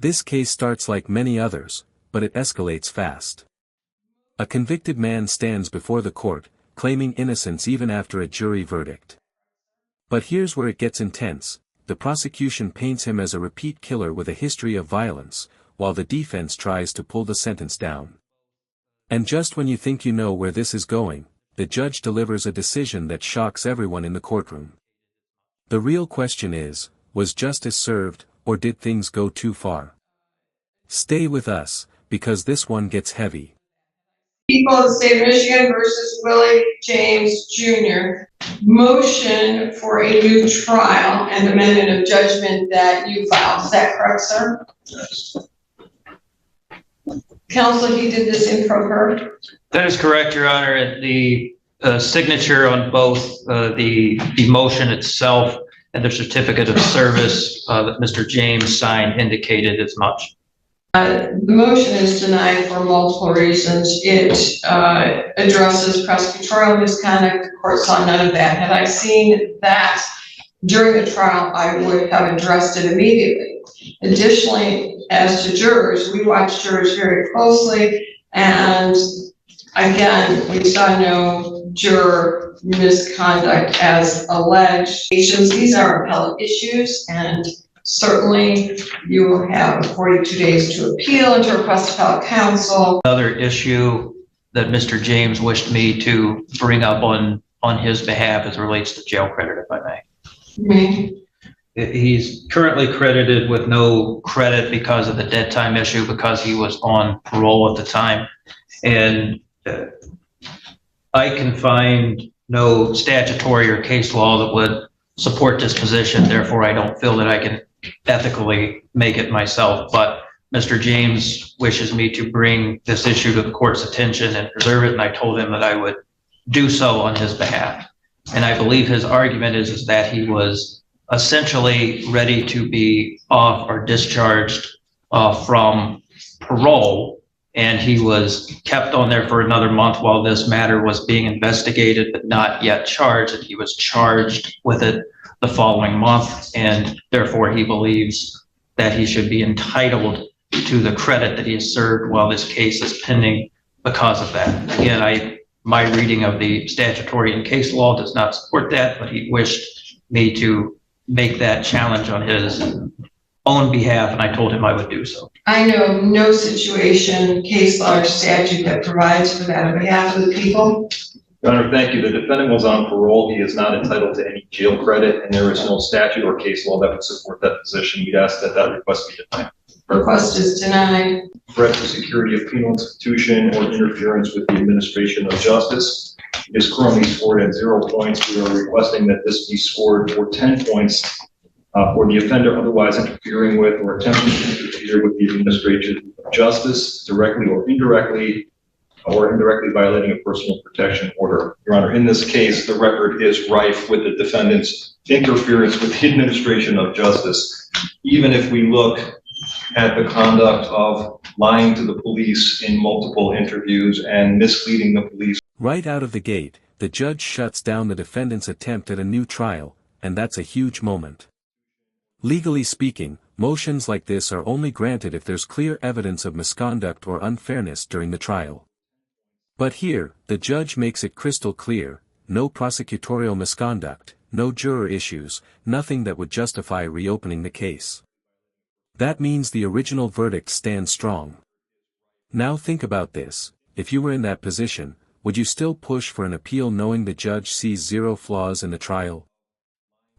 This case starts like many others, but it escalates fast. A convicted man stands before the court, claiming innocence even after a jury verdict. But here's where it gets intense. The prosecution paints him as a repeat killer with a history of violence, while the defense tries to pull the sentence down. And just when you think you know where this is going, the judge delivers a decision that shocks everyone in the courtroom. The real question is, was justice served, or did things go too far? Stay with us, because this one gets heavy. People of the state of Michigan versus Willie James Jr. Motion for a new trial and amendment of judgment that you filed. Is that correct, sir? Yes. Counsel, he did this in pro per? That is correct, Your Honor. The signature on both the motion itself and the certificate of service that Mr. James signed indicated as much. The motion is denied for multiple reasons. It addresses prosecutorial misconduct. The court saw none of that. Had I seen that during the trial, I would have addressed it immediately. Additionally, as to jurors, we watched jurors very closely, and again, we saw no juror misconduct as alleged. These are appellate issues, and certainly you will have 42 days to appeal and to request appellate counsel. Another issue that Mr. James wished me to bring up on his behalf as it relates to jail credit, if I may. Me? He's currently credited with no credit because of the dead time issue, because he was on parole at the time. And I can find no statutory or case law that would support this position. Therefore, I don't feel that I can ethically make it myself. But Mr. James wishes me to bring this issue to the court's attention and preserve it. And I told him that I would do so on his behalf. And I believe his argument is that he was essentially ready to be off or discharged from parole, and he was kept on there for another month while this matter was being investigated but not yet charged, and he was charged with it the following month, and therefore he believes that he should be entitled to the credit that he has served while this case is pending because of that. Again, my reading of the statutory and case law does not support that, but he wished me to make that challenge on his own behalf, and I told him I would do so. I know no situation, case law, or statute that provides for that on behalf of the people. Your Honor, thank you. The defendant was on parole. He is not entitled to any jail credit, and there is no statute or case law that would support that position. We'd ask that that request be denied. Request is denied. Threat to security of penal institution or interference with the administration of justice is currently scored at 0 points. We are requesting that this be scored for 10 points for the offender otherwise interfering with or attempting to interfere with the administration of justice directly or indirectly violating a personal protection order. Your Honor, in this case, the record is rife with the defendant's interference with the administration of justice. Even if we look at the conduct of lying to the police in multiple interviews and misleading the police. Right out of the gate, the judge shuts down the defendant's attempt at a new trial, and that's a huge moment. Legally speaking, motions like this are only granted if there's clear evidence of misconduct or unfairness during the trial. But here, the judge makes it crystal clear: no prosecutorial misconduct, no juror issues, nothing that would justify reopening the case. That means the original verdict stands strong. Now think about this: if you were in that position, would you still push for an appeal knowing the judge sees zero flaws in the trial?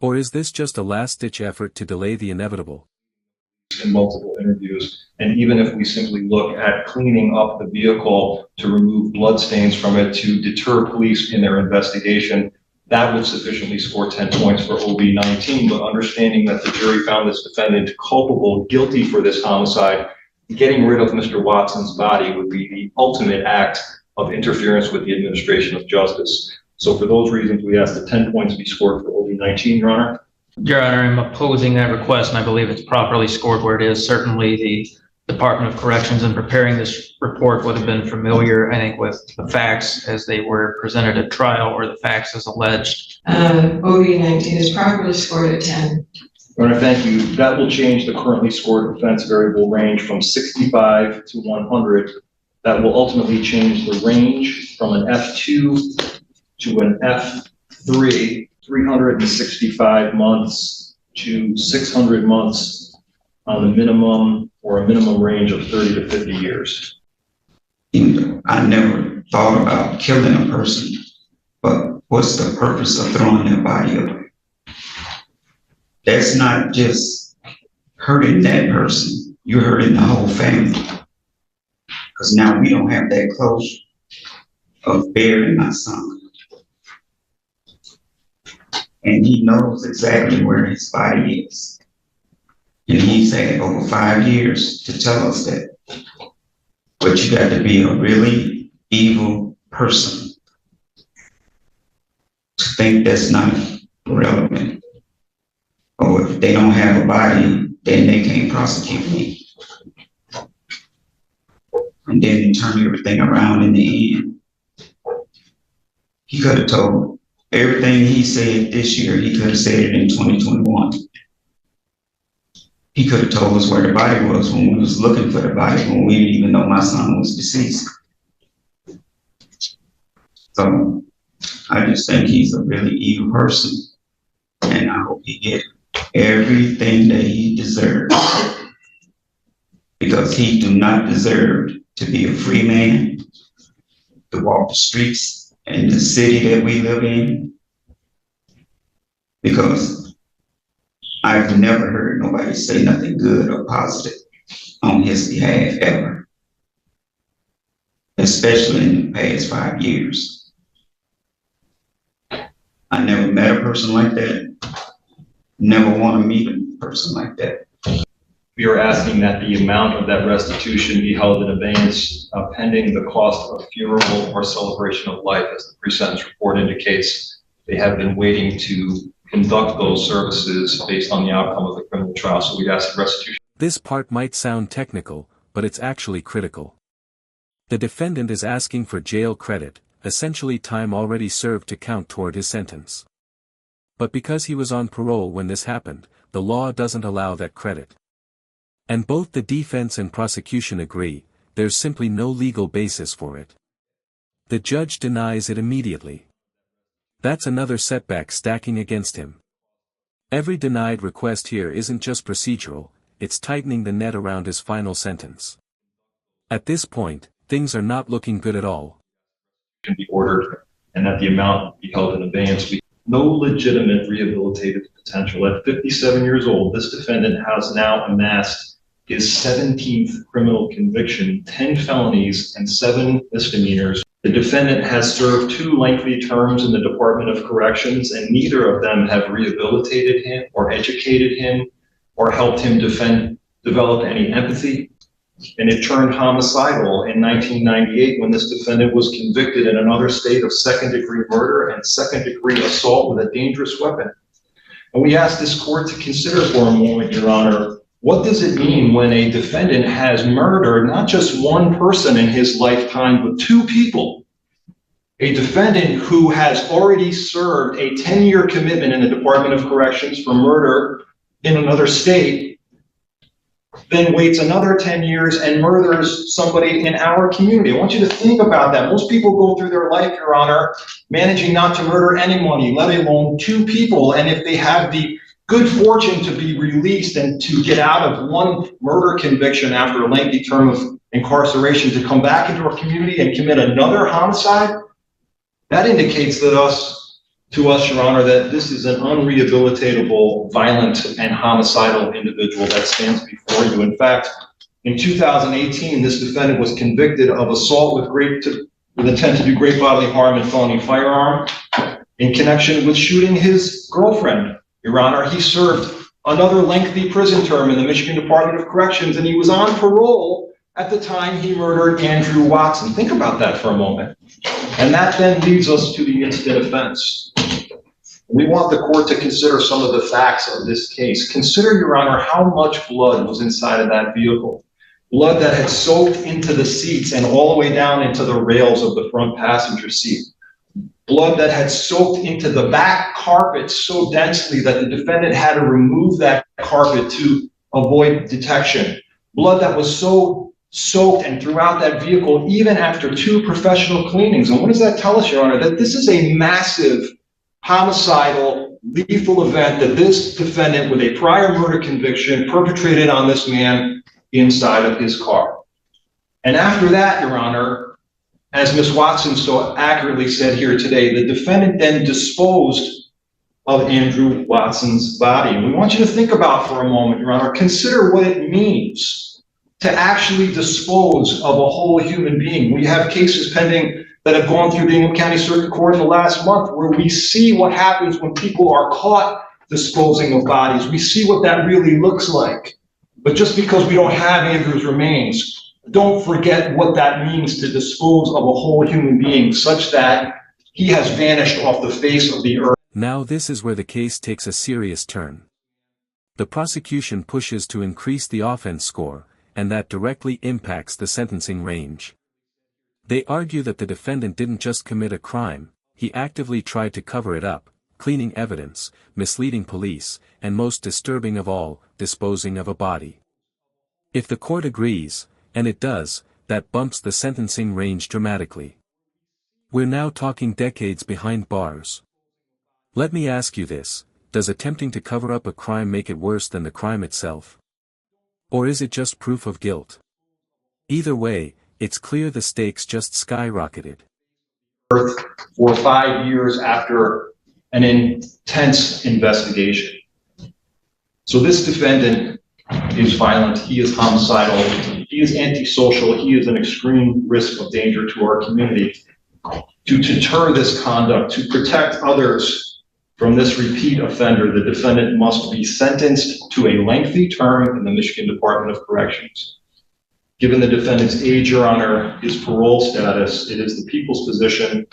Or is this just a last-ditch effort to delay the inevitable? In multiple interviews, and even if we simply look at cleaning up the vehicle to remove bloodstains from it to deter police in their investigation, that would sufficiently score 10 points for OB-19. But understanding that the jury found this defendant culpable, guilty for this homicide, getting rid of Mr. Watson's body would be the ultimate act of interference with the administration of justice. So for those reasons, we ask that 10 points be scored for OB-19, Your Honor. Your Honor, I'm opposing that request, and I believe it's properly scored where it is. Certainly the Department of Corrections in preparing this report would have been familiar, I think, with the facts as they were presented at trial or the facts as alleged. OB-19 is properly scored at 10. Your Honor, thank you. That will change the currently scored offense variable range from 65 to 100. That will ultimately change the range from an F2 to an F3, 365 months to 600 months on the minimum or a minimum range of 30 to 50 years. I never thought about killing a person, but what's the purpose of throwing their body away? That's not just hurting that person, you're hurting the whole family. Because now we don't have that closure of burying my son. And he knows exactly where his body is. And he's had over 5 years to tell us that. But you got to be a really evil person to think that's not relevant. Or if they don't have a body, then they can't prosecute me. And then turn everything around in the end. He could have told everything he said this year, he could have said it in 2021. He could have told us where the body was when we was looking for the body, when we didn't even know my son was deceased. So I just think he's a really evil person, and I hope he gets everything that he deserves, because he do not deserve to be a free man, to walk the streets in the city that we live in, because I've never heard nobody say nothing good or positive on his behalf ever, especially in the past 5 years. I never met a person like that, never want to meet a person like that. We are asking that the amount of that restitution be held in abeyance pending the cost of funeral or celebration of life. As the pre-sentence report indicates, they have been waiting to conduct those services based on the outcome of the criminal trial. So we ask restitution. This part might sound technical, but it's actually critical. The defendant is asking for jail credit, essentially time already served to count toward his sentence. But because he was on parole when this happened, the law doesn't allow that credit. And both the defense and prosecution agree, there's simply no legal basis for it. The judge denies it immediately. That's another setback stacking against him. Every denied request here isn't just procedural, it's tightening the net around his final sentence. At this point, things are not looking good at all. Can be ordered and that the amount be held in abeyance. No legitimate rehabilitative potential. At 57 years old, this defendant has now amassed his 17th criminal conviction, 10 felonies and 7 misdemeanors. The defendant has served 2 lengthy terms in the Department of Corrections, and neither of them have rehabilitated him or educated him or helped him develop any empathy. And it turned homicidal in 1998 when this defendant was convicted in another state of second-degree murder and second-degree assault with a dangerous weapon. And we ask this court to consider for a moment, Your Honor, what does it mean when a defendant has murdered not just one person in his lifetime, but 2 people? A defendant who has already served a 10-year commitment in the Department of Corrections for murder in another state, then waits another 10 years and murders somebody in our community. I want you to think about that. Most people go through their life, Your Honor, managing not to murder anybody, let alone 2 people. And if they have the good fortune to be released and to get out of one murder conviction after a lengthy term of incarceration to come back into our community and commit another homicide, that indicates to us, Your Honor, that this is an unrehabilitatable, violent, and homicidal individual that stands before you. In fact, in 2018, this defendant was convicted of assault with intent to do great bodily harm and felony firearm in connection with shooting his girlfriend. Your Honor, he served another lengthy prison term in the Michigan Department of Corrections, and he was on parole at the time he murdered Andrew Watson. Think about that for a moment. And that then leads us to the instant offense. We want the court to consider some of the facts of this case. Consider, Your Honor, how much blood was inside of that vehicle. Blood that had soaked into the seats and all the way down into the rails of the front passenger seat. blood that had soaked into the back carpet so densely that the defendant had to remove that carpet to avoid detection. Blood that was so soaked and throughout that vehicle even after 2 professional cleanings. And what does that tell us, Your Honor? That this is a massive homicidal, lethal event that this defendant with a prior murder conviction perpetrated on this man inside of his car. And after that, Your Honor, as Ms. Watson so accurately said here today, the defendant then disposed of Andrew Watson's body. And we want you to think about for a moment, Your Honor, consider what it means to actually dispose of a whole human being. We have cases pending that have gone through the Ingham County Circuit Court in the last month where we see what happens when people are caught disposing of bodies. We see what that really looks like. But just because we don't have Andrew's remains, don't forget what that means to dispose of a whole human being such that he has vanished off the face of the earth. Now this is where the case takes a serious turn. The prosecution pushes to increase the offense score, and that directly impacts the sentencing range. They argue that the defendant didn't just commit a crime, he actively tried to cover it up, cleaning evidence, misleading police, and most disturbing of all, disposing of a body. If the court agrees, and it does, that bumps the sentencing range dramatically. We're now talking decades behind bars. Let me ask you this, does attempting to cover up a crime make it worse than the crime itself? Or is it just proof of guilt? Either way, it's clear the stakes just skyrocketed. For 5 years after an intense investigation. So this defendant is violent, he is homicidal, he is antisocial, he is an extreme risk of danger to our community. To deter this conduct, to protect others from this repeat offender, the defendant must be sentenced to a lengthy term in the Michigan Department of Corrections. Given the defendant's age, Your Honor, his parole status, it is the people's position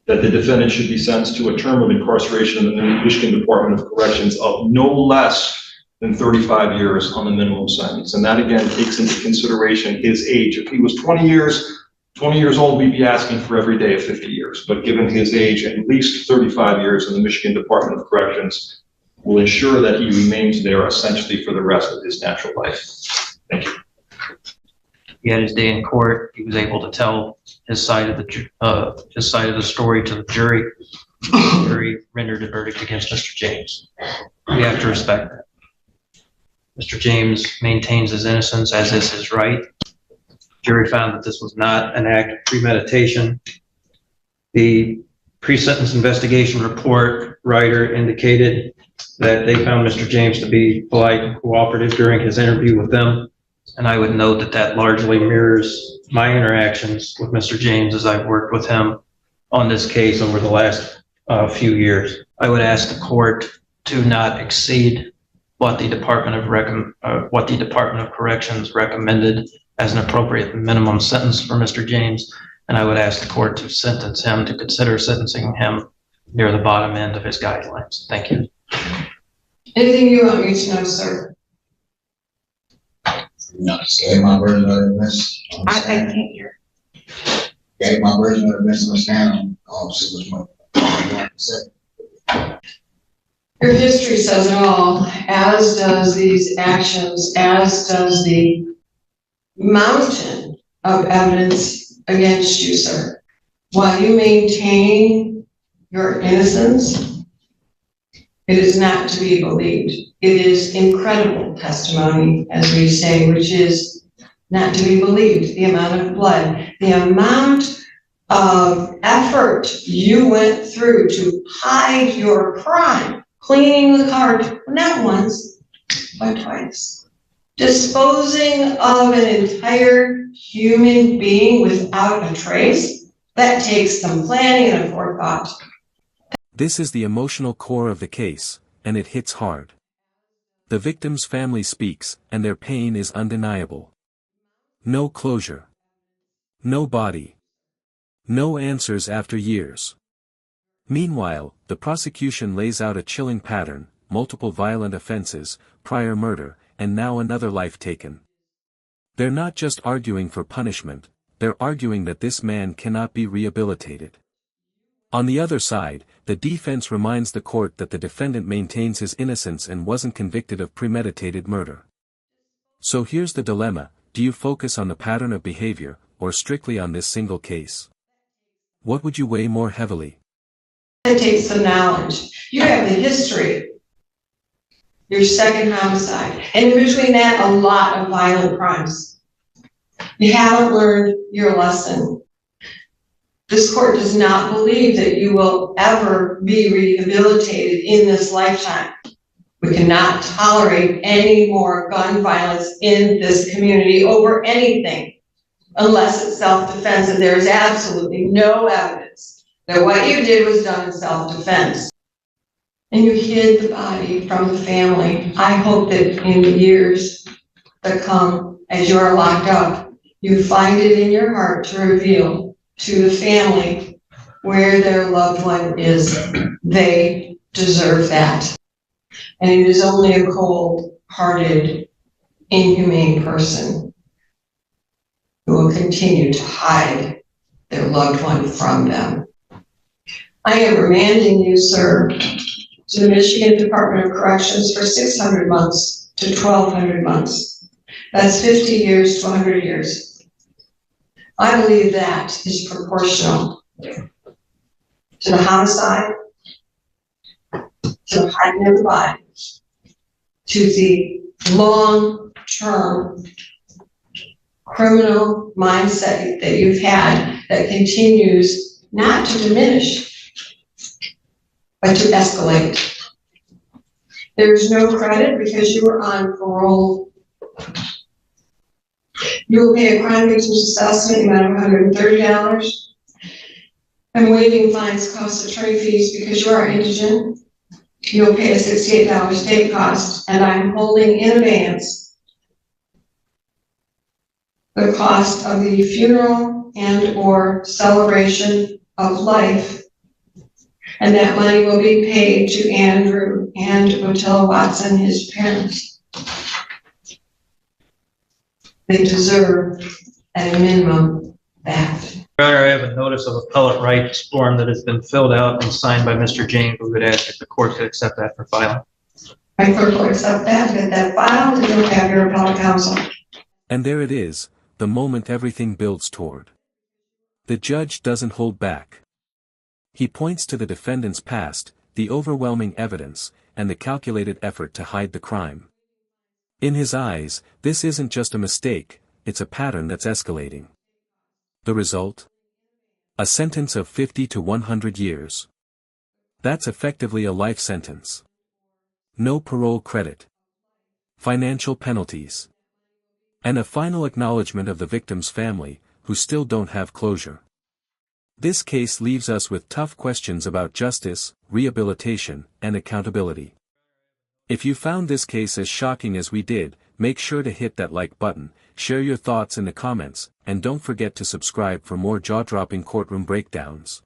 that the defendant should be sentenced to a term of incarceration in the Michigan Department of Corrections of no less than 35 years on the minimum sentence. And that again takes into consideration his age. If he was 20 years old, we'd be asking for every day of 50 years. But given his age, at least 35 years in the Michigan Department of Corrections will ensure that he remains there essentially for the rest of his natural life. Thank you. He had his day in court. He was able to tell his side of the story to the jury. The jury rendered a verdict against Mr. James. We have to respect that. Mr. James maintains his innocence, as is his right. The jury found that this was not an act of premeditation. The pre-sentence investigation report writer indicated that they found Mr. James to be polite and cooperative during his interview with them. And I would note that that largely mirrors my interactions with Mr. James as I've worked with him on this case over the last few years. I would ask the court to not exceed what the Department of Corrections recommended as an appropriate minimum sentence for Mr. James. And I would ask the court to sentence him, to consider sentencing him near the bottom end of his guidelines. Thank you. Anything you want me to know, sir? No, gave my version of the events. I can't hear. Gave my version of the events on the stand. See what you want to say. Your history says it all, as does these actions, as does the mountain of evidence against you, sir. While you maintain your innocence, it is not to be believed. It is incredible testimony, as we say, which is not to be believed. The amount of blood, the amount of effort you went through to hide your crime, cleaning the car, not once, but twice. Disposing of an entire human being without a trace, that takes some planning and a forethought. This is the emotional core of the case, and it hits hard. The victim's family speaks, and their pain is undeniable. No closure. No body. No answers after years. Meanwhile, the prosecution lays out a chilling pattern: multiple violent offenses, prior murder, and now another life taken. They're not just arguing for punishment, they're arguing that this man cannot be rehabilitated. On the other side, the defense reminds the court that the defendant maintains his innocence and wasn't convicted of premeditated murder. So here's the dilemma: do you focus on the pattern of behavior, or strictly on this single case? What would you weigh more heavily? It takes some knowledge. You have the history. Your second homicide. And in between that, a lot of violent crimes. You haven't learned your lesson. This court does not believe that you will ever be rehabilitated in this lifetime. We cannot tolerate any more gun violence in this community over anything, unless it's self-defense, and there's absolutely no evidence that what you did was done in self-defense. And you hid the body from the family. I hope that in the years that come, as you are locked up, you find it in your heart to reveal to the family where their loved one is. They deserve that. And it is only a cold-hearted, inhumane person who will continue to hide their loved one from them. I am remanding you, sir, to the Michigan Department of Corrections for 600 months to 1,200 months. That's 50 years to 100 years. I believe that is proportional to the homicide, to the hiding of the body, to the long-term criminal mindset that you've had that continues not to diminish, but to escalate. There's no credit because you were on parole. You will pay a crime victims assessment amount of $130. I'm waiving fines, costs, attorney fees because you are indigent. You'll pay a $68 state cost, and I'm holding in advance the cost of the funeral and or celebration of life, and that money will be paid to Andrew and Otella Watson, his parents. They deserve, at a minimum, that. Your Honor, I have a notice of appellate rights form that has been filled out and signed by Mr. James. We would ask if the court could accept that for filing. My clerk will accept that, get that filed, and you'll have your appellate counsel. And there it is, the moment everything builds toward. The judge doesn't hold back. He points to the defendant's past, the overwhelming evidence, and the calculated effort to hide the crime. In his eyes, this isn't just a mistake, it's a pattern that's escalating. The result? A sentence of 50 to 100 years. That's effectively a life sentence. No parole credit. Financial penalties. And a final acknowledgement of the victim's family, who still don't have closure. This case leaves us with tough questions about justice, rehabilitation, and accountability. If you found this case as shocking as we did, make sure to hit that like button, share your thoughts in the comments, and don't forget to subscribe for more jaw-dropping courtroom breakdowns.